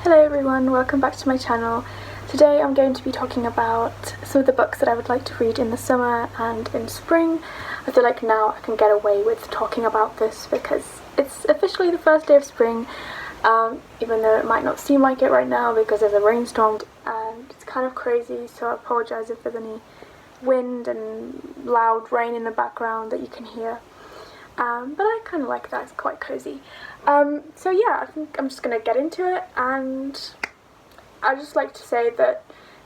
Hello everyone, welcome back to my channel. Today I'm going to be talking about some of the books that I would like to read in the summer and in spring. I feel like now I can get away with talking about this because it's officially the first day of spring, even though it might not seem like it right now because there's a rainstorm and it's kind of crazy, so I apologise if there's any wind and loud rain in the background that you can hear. But I kind of like that, it's quite cozy. So yeah, I think I'm just going to get into it, and I'd just like to say that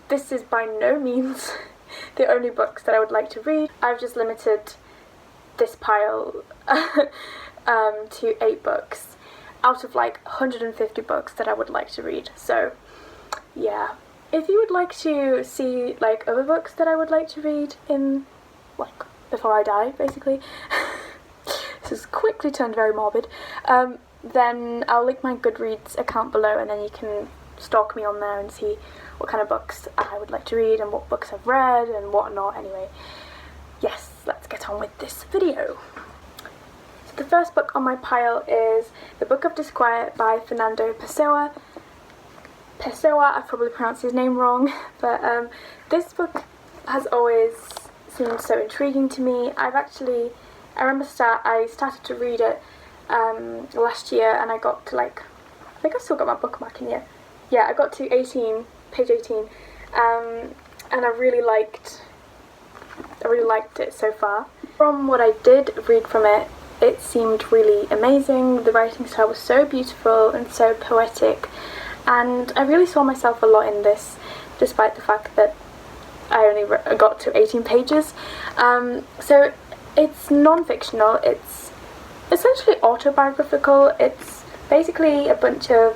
this is by no means the only books that I would like to read. I've just limited this pile to 8 books out of like 150 books that I would like to read. So yeah, if you would like to see like other books that I would like to read in like before I die, basically, this has quickly turned very morbid, then I'll link my Goodreads account below, and then you can stalk me on there and see what kind of books I would like to read and what books I've read and whatnot. Anyway, yes, let's get on with this video. So the first book on my pile is The Book of Disquiet by Fernando Pessoa. I probably pronounced his name wrong, but this book has always seemed so intriguing to me. I remember I started to read it last year, and I got to like, I think I still got my bookmark in here. Yeah, I got to page 18, and I really liked it so far. From what I did read from it, it seemed really amazing. The writing style was so beautiful and so poetic, and I really saw myself a lot in this, despite the fact that I only got to 18 pages. So it's non-fictional, it's essentially autobiographical. It's basically a bunch of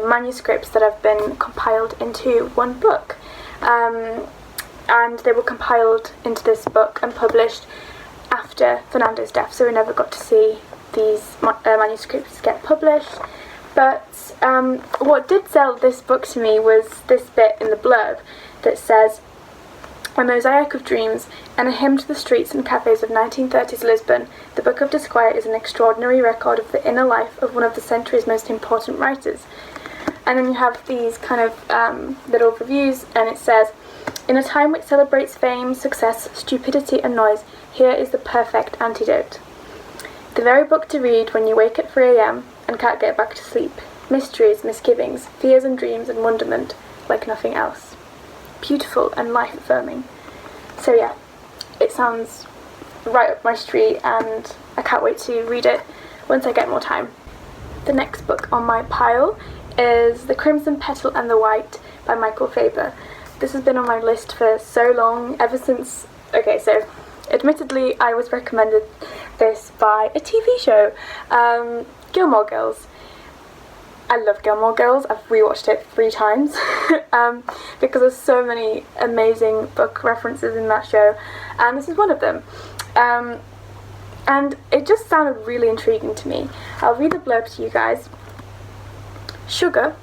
manuscripts that have been compiled into one book, and they were compiled into this book and published after Fernando's death, so we never got to see these manuscripts get published. But what did sell this book to me was this bit in the blurb that says, "A mosaic of dreams and a hymn to the streets and cafes of 1930s Lisbon, The Book of Disquiet is an extraordinary record of the inner life of one of the century's most important writers." And then you have these kind of little reviews, and it says, "In a time which celebrates fame, success, stupidity and noise, here is the perfect antidote. The very book to read when you wake at 3 a.m. and can't get back to sleep. Mysteries, misgivings, fears and dreams and wonderment, like nothing else. Beautiful and life-affirming." So yeah, it sounds right up my street, and I can't wait to read it once I get more time. The next book on my pile is The Crimson Petal and the White by Michael Faber. This has been on my list for so long, ever since... Okay, so admittedly I was recommended this by a TV show, Gilmore Girls. I love Gilmore Girls. I've rewatched it 3 times because there's so many amazing book references in that show, and this is one of them. And it just sounded really intriguing to me. I'll read the blurb to you guys. "Sugar,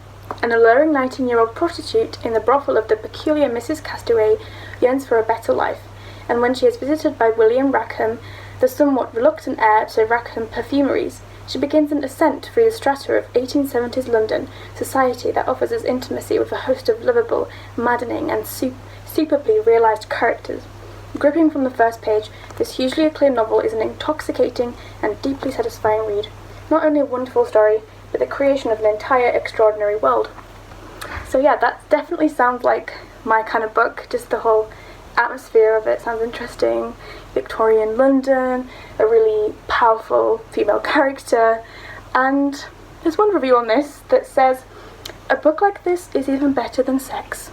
an alluring 19-year-old prostitute in the brothel of the peculiar Mrs. Castaway, yearns for a better life, and when she is visited by William Rackham, the somewhat reluctant heir to Rackham Perfumeries, she begins an ascent through the strata of 1870s London society that offers us intimacy with a host of lovable, maddening, and superbly realised characters. Gripping from the first page, this hugely acclaimed novel is an intoxicating and deeply satisfying read. Not only a wonderful story, but the creation of an entire extraordinary world." So yeah, that definitely sounds like my kind of book. Just the whole atmosphere of it sounds interesting. Victorian London, a really powerful female character, and there's one review on this that says, "A book like this is even better than sex."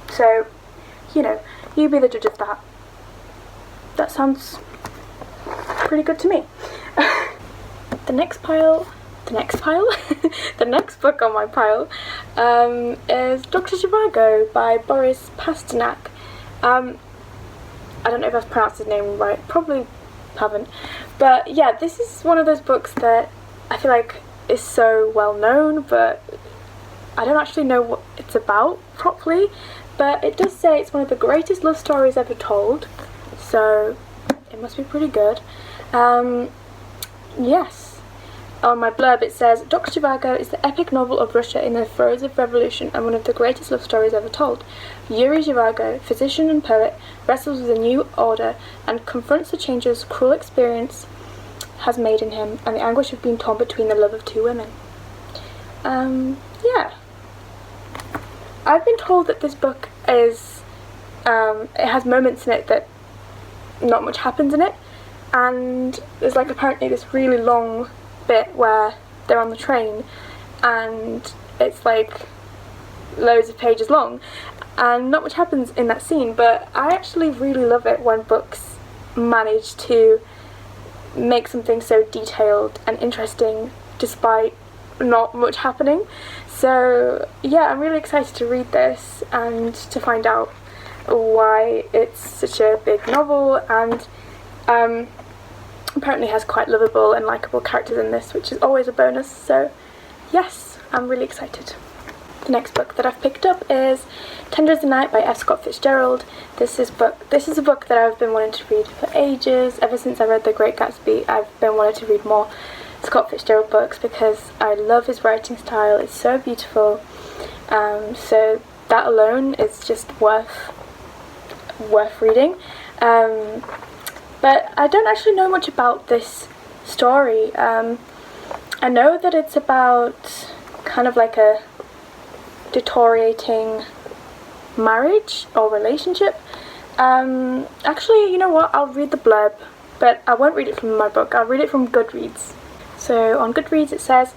So, you know, you be the judge of that. That sounds pretty good to me. The next book on my pile is Dr. Zhivago by Boris Pasternak. I don't know if I've pronounced his name right, probably haven't, but yeah, this is one of those books that I feel like is so well known, but I don't actually know what it's about properly, but it does say it's one of the greatest love stories ever told, so it must be pretty good. Yes, on my blurb it says, Dr. Zhivago is the epic novel of Russia in the throes of revolution and one of the greatest love stories ever told. Yuri Zhivago, physician and poet, wrestles with a new order and confronts the changes cruel experience has made in him and the anguish of being torn between the love of two women. Yeah. I've been told that this book is, it has moments in it that not much happens in it, and there's like apparently this really long bit where they're on the train and it's like loads of pages long and not much happens in that scene, but I actually really love it when books manage to make something so detailed and interesting despite not much happening. So yeah, I'm really excited to read this and to find out why it's such a big novel, and apparently has quite lovable and likeable characters in this, which is always a bonus. So yes, I'm really excited. The next book that I've picked up is Tender as the Night by F. Scott Fitzgerald. This is a book that I've been wanting to read for ages. Ever since I read The Great Gatsby, I've been wanting to read more Scott Fitzgerald books because I love his writing style. It's so beautiful. So that alone is just worth reading. But I don't actually know much about this story. I know that it's about kind of like a deteriorating marriage or relationship. Actually, you know what? I'll read the blurb, but I won't read it from my book. I'll read it from Goodreads. So on Goodreads it says,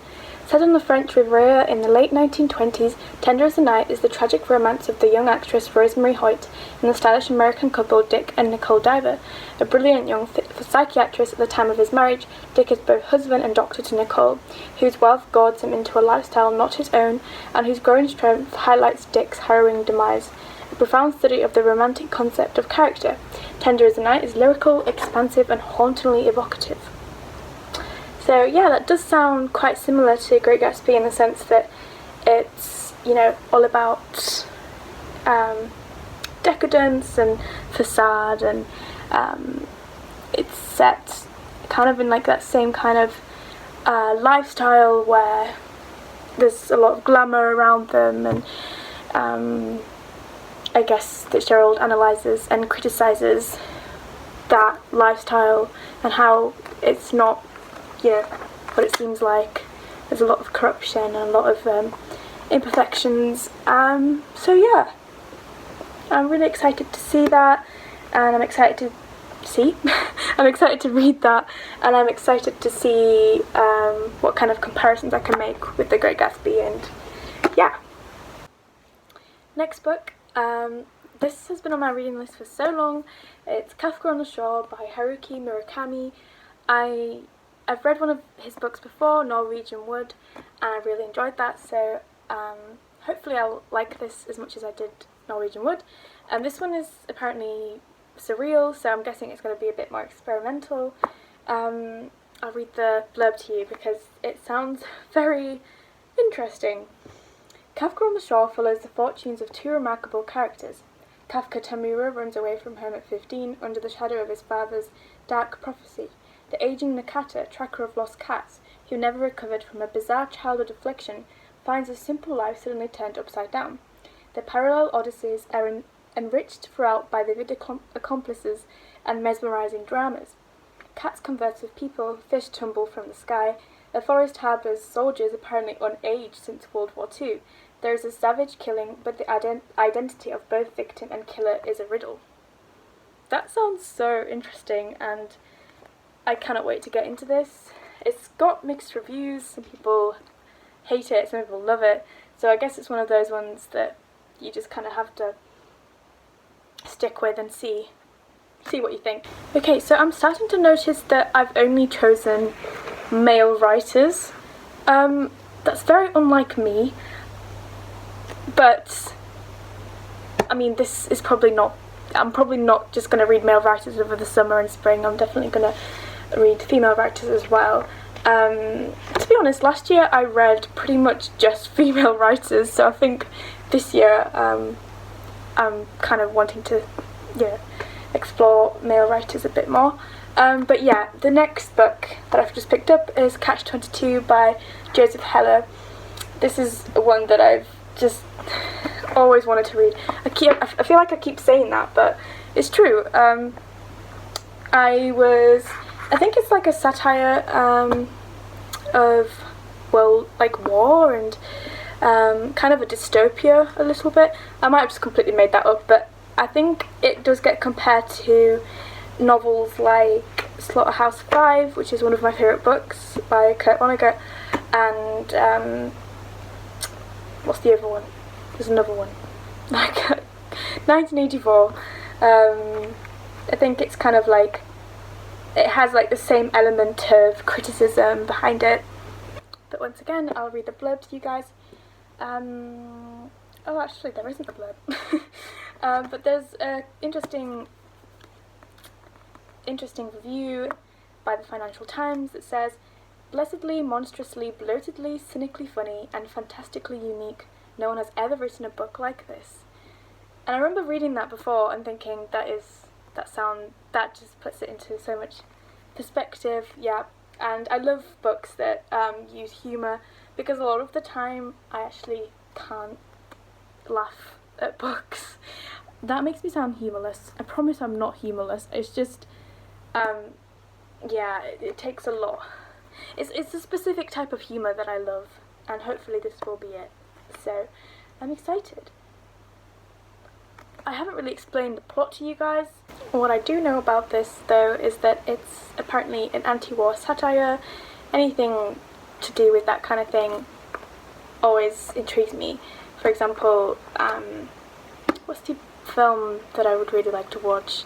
set on the French Riviera in the late 1920s, Tender as the Night is the tragic romance of the young actress Rosemary Hoyt and the stylish American couple Dick and Nicole Diver. A brilliant young psychiatrist at the time of his marriage, Dick is both husband and doctor to Nicole, whose wealth goads him into a lifestyle not his own and whose growing strength highlights Dick's harrowing demise. A profound study of the romantic concept of character, Tender as the Night is lyrical, expansive and hauntingly evocative. So yeah, that does sound quite similar to Great Gatsby in the sense that it's, you know, all about decadence and facade, and it's set kind of in like that same kind of lifestyle where there's a lot of glamour around them, and I guess Fitzgerald analyses and criticises that lifestyle and how it's not, you know, what it seems like. There's a lot of corruption and a lot of imperfections. So yeah, I'm really excited to see that, and I'm excited to I'm excited to read that, and I'm excited to see what kind of comparisons I can make with The Great Gatsby, and yeah. Next book, this has been on my reading list for so long. It's Kafka on the Shore by Haruki Murakami. I've read one of his books before, Norwegian Wood, and I really enjoyed that, so hopefully I'll like this as much as I did Norwegian Wood. This one is apparently surreal, so I'm guessing it's going to be a bit more experimental. I'll read the blurb to you because it sounds very interesting. Kafka on the Shore follows the fortunes of two remarkable characters. Kafka Tamura runs away from home at 15 under the shadow of his father's dark prophecy. The aging Nakata, tracker of lost cats, who never recovered from a bizarre childhood affliction, finds a simple life suddenly turned upside down. Their parallel odysseys are enriched throughout by vivid accomplices and mesmerizing dramas. Cats converse with people, fish tumble from the sky, a forest harbours soldiers apparently unaged since World War II. There is a savage killing, but the identity of both victim and killer is a riddle. That sounds so interesting, and I cannot wait to get into this. It's got mixed reviews. Some people hate it, some people love it. So I guess it's one of those ones that you just kind of have to stick with and see what you think. Okay, so I'm starting to notice that I've only chosen male writers. That's very unlike me. But I mean, this is probably not. I'm probably not just going to read male writers over the summer and spring. I'm definitely going to read female writers as well. To be honest, last year I read pretty much just female writers, so I think this year I'm kind of wanting to, explore male writers a bit more. But yeah, the next book that I've just picked up is Catch-22 by Joseph Heller. This is one that I've just always wanted to read. I feel like I keep saying that, but it's true. I think it's like a satire of, well, like war and kind of a dystopia a little bit. I might have just completely made that up, but I think it does get compared to novels like Slaughterhouse-Five, which is one of my favourite books by Kurt Vonnegut, and what's the other one? There's another one. 1984. I think it's kind of like, it has like the same element of criticism behind it. But once again, I'll read the blurb to you guys. Oh, actually, there isn't a blurb. But there's an interesting review by the Financial Times that says, "Blessedly, monstrously, bloatedly, cynically funny, and fantastically unique. No one has ever written a book like this." And I remember reading that before and thinking that just puts it into so much perspective. Yeah, and I love books that use humour, because a lot of the time I actually can't laugh at books. That makes me sound humourless. I promise I'm not humourless. It's just, yeah, it takes a lot. It's a specific type of humour that I love, and hopefully this will be it. So, I'm excited. I haven't really explained the plot to you guys. What I do know about this, though, is that it's apparently an anti-war satire. Anything to do with that kind of thing always intrigues me. For example, what's the film that I would really like to watch?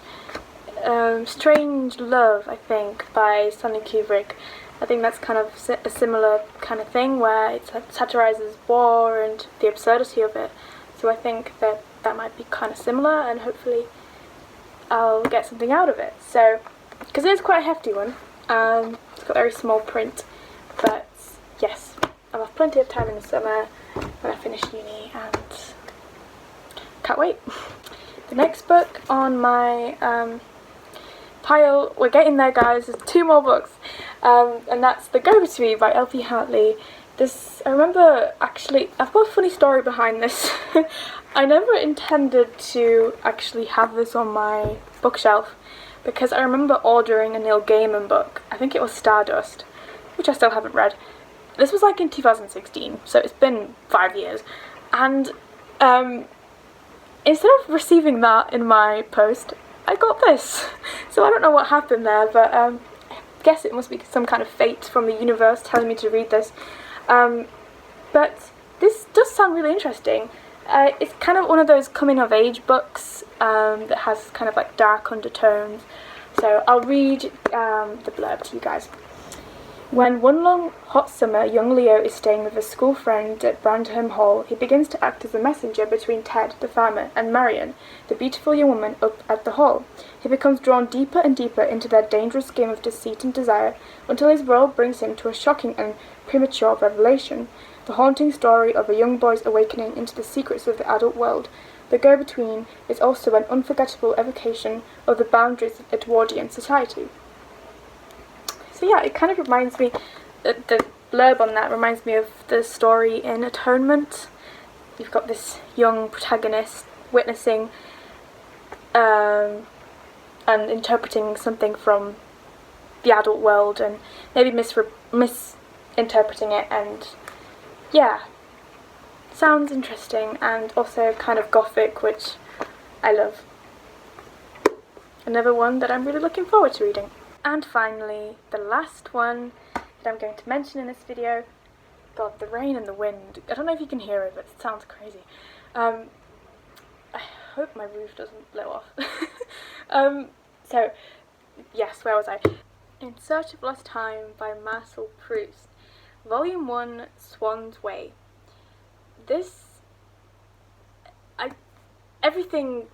Strange Love, I think, by Stanley Kubrick. I think that's kind of a similar kind of thing, where it satirises war and the absurdity of it. So I think that might be kind of similar, and hopefully I'll get something out of it. So, because it is quite a hefty one, it's got very small print, but yes, I'll have plenty of time in the summer when I finish uni, and can't wait. The next book on my pile, we're getting there, guys, there's 2 more books, and that's The Go-Between by L.P. Hartley. This, I remember, actually, I've got a funny story behind this. I never intended to actually have this on my bookshelf, because I remember ordering a Neil Gaiman book. I think it was Stardust, which I still haven't read. This was like in 2016, so it's been 5 years. And instead of receiving that in my post, I got this. So I don't know what happened there, but I guess it must be some kind of fate from the universe telling me to read this. But this does sound really interesting. It's kind of one of those coming-of-age books that has kind of like dark undertones. So I'll read the blurb to you guys. When one long hot summer young Leo is staying with a school friend at Brandham Hall, he begins to act as a messenger between Ted, the farmer, and Marion, the beautiful young woman up at the hall. He becomes drawn deeper and deeper into their dangerous game of deceit and desire, until his role brings him to a shocking and premature revelation, the haunting story of a young boy's awakening into the secrets of the adult world. The Go-Between is also an unforgettable evocation of the boundaries of Edwardian society. So yeah, it kind of reminds me, the blurb on that reminds me of the story in Atonement. You've got this young protagonist witnessing and interpreting something from the adult world, and maybe misinterpreting it, and yeah, sounds interesting, and also kind of gothic, which I love. Another one that I'm really looking forward to reading. And finally, the last one that I'm going to mention in this video. God, the rain and the wind. I don't know if you can hear it, but it sounds crazy. I hope my roof doesn't blow off. So, yes, where was I? In Search of Lost Time by Marcel Proust. Volume 1, Swan's Way. Everything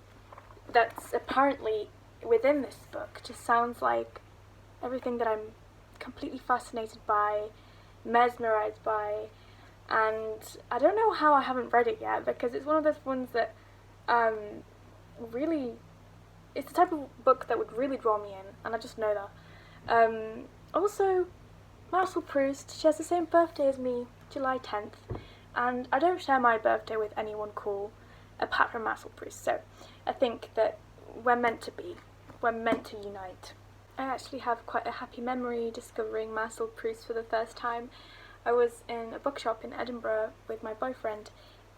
that's apparently within this book just sounds like everything that I'm completely fascinated by, mesmerised by, and I don't know how I haven't read it yet, because it's one of those ones that really, it's the type of book that would really draw me in, and I just know that. Also, Marcel Proust, she has the same birthday as me, July 10th, and I don't share my birthday with anyone cool apart from Marcel Proust, so I think that we're meant to be. We're meant to unite. I actually have quite a happy memory discovering Marcel Proust for the first time. I was in a bookshop in Edinburgh with my boyfriend,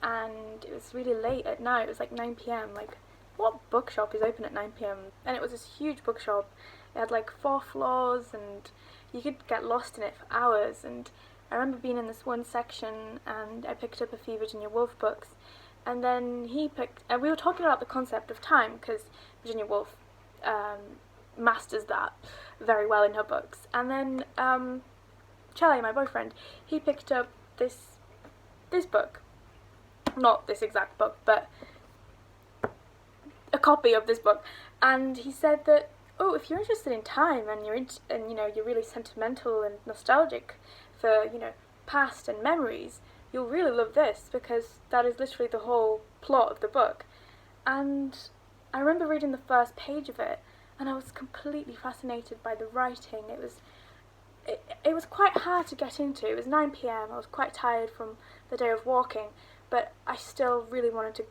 and it was really late at night. It was like 9 p.m. Like, what bookshop is open at 9 p.m? And it was this huge bookshop. It had like 4 floors, and you could get lost in it for hours. And I remember being in this one section, and I picked up a few Virginia Woolf books, and then he picked, and we were talking about the concept of time, because Virginia Woolf masters that very well in her books. And then Charlie, my boyfriend, he picked up this book, not this exact book, but a copy of this book, and he said that, oh, if you're interested in time and you're really sentimental and nostalgic for past and memories, you'll really love this, because that is literally the whole plot of the book. And I remember reading the first page of it, and I was completely fascinated by the writing. It was quite hard to get into. It was 9 p.m. I was quite tired from the day of walking, but I still really wanted to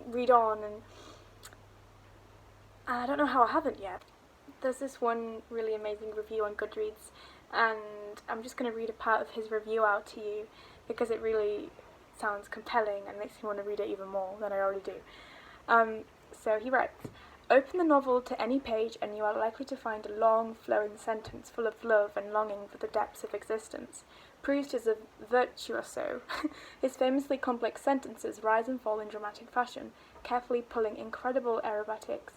read on, and I don't know how I haven't yet. There's this one really amazing review on Goodreads, and I'm just going to read a part of his review out to you, because it really sounds compelling and makes me want to read it even more than I already do. So he writes, "Open the novel to any page and you are likely to find a long, flowing sentence full of love and longing for the depths of existence. Proust is a virtuoso. His famously complex sentences rise and fall in dramatic fashion, carefully pulling incredible aerobatics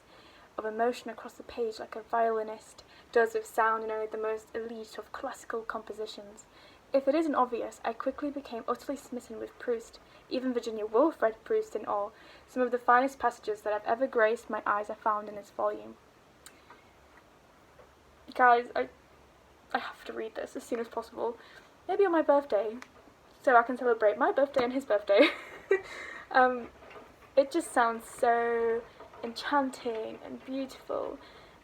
of emotion across the page like a violinist does with sound in only the most elite of classical compositions. If it isn't obvious, I quickly became utterly smitten with Proust. Even Virginia Woolf read Proust in awe. Some of the finest passages that have ever graced my eyes are found in this volume." Guys, I have to read this as soon as possible. Maybe on my birthday, so I can celebrate my birthday and his birthday. It just sounds so enchanting and beautiful.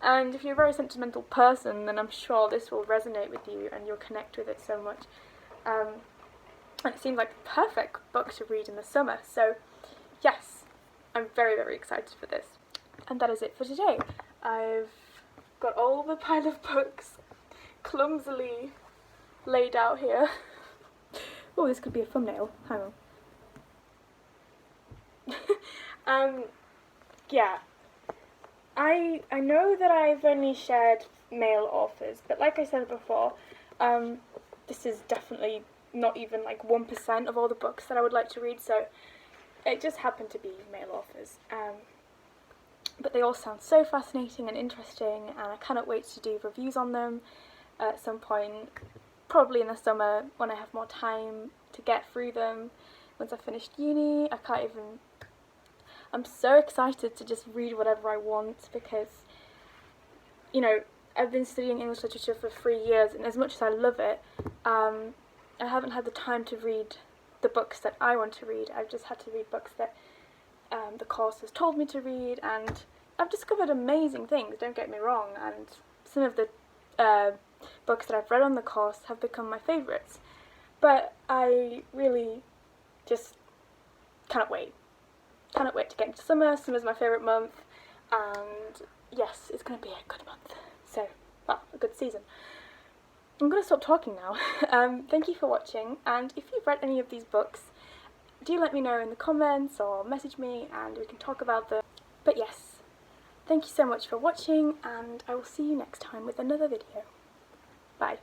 And if you're a very sentimental person, then I'm sure this will resonate with you and you'll connect with it so much. And it seems like the perfect book to read in the summer. So yes, I'm very, very excited for this. And that is it for today. I've got all the pile of books clumsily laid out here. Oh, this could be a thumbnail. Hang on. Yeah. I know that I've only shared male authors, but like I said before, this is definitely not even like 1% of all the books that I would like to read, so it just happened to be male authors. But they all sound so fascinating and interesting, and I cannot wait to do reviews on them at some point, probably in the summer when I have more time to get through them. Once I've finished uni, I'm so excited to just read whatever I want, because, I've been studying English literature for 3 years, and as much as I love it, I haven't had the time to read the books that I want to read. I've just had to read books that the course has told me to read, and I've discovered amazing things, don't get me wrong, and some of the books that I've read on the course have become my favourites, but I really just cannot wait. Cannot wait to get into summer. Summer's my favourite month, and yes, it's going to be a good month. So, well, a good season. I'm going to stop talking now. Thank you for watching, and if you've read any of these books, do let me know in the comments or message me and we can talk about them. But yes, thank you so much for watching, and I will see you next time with another video. Bye.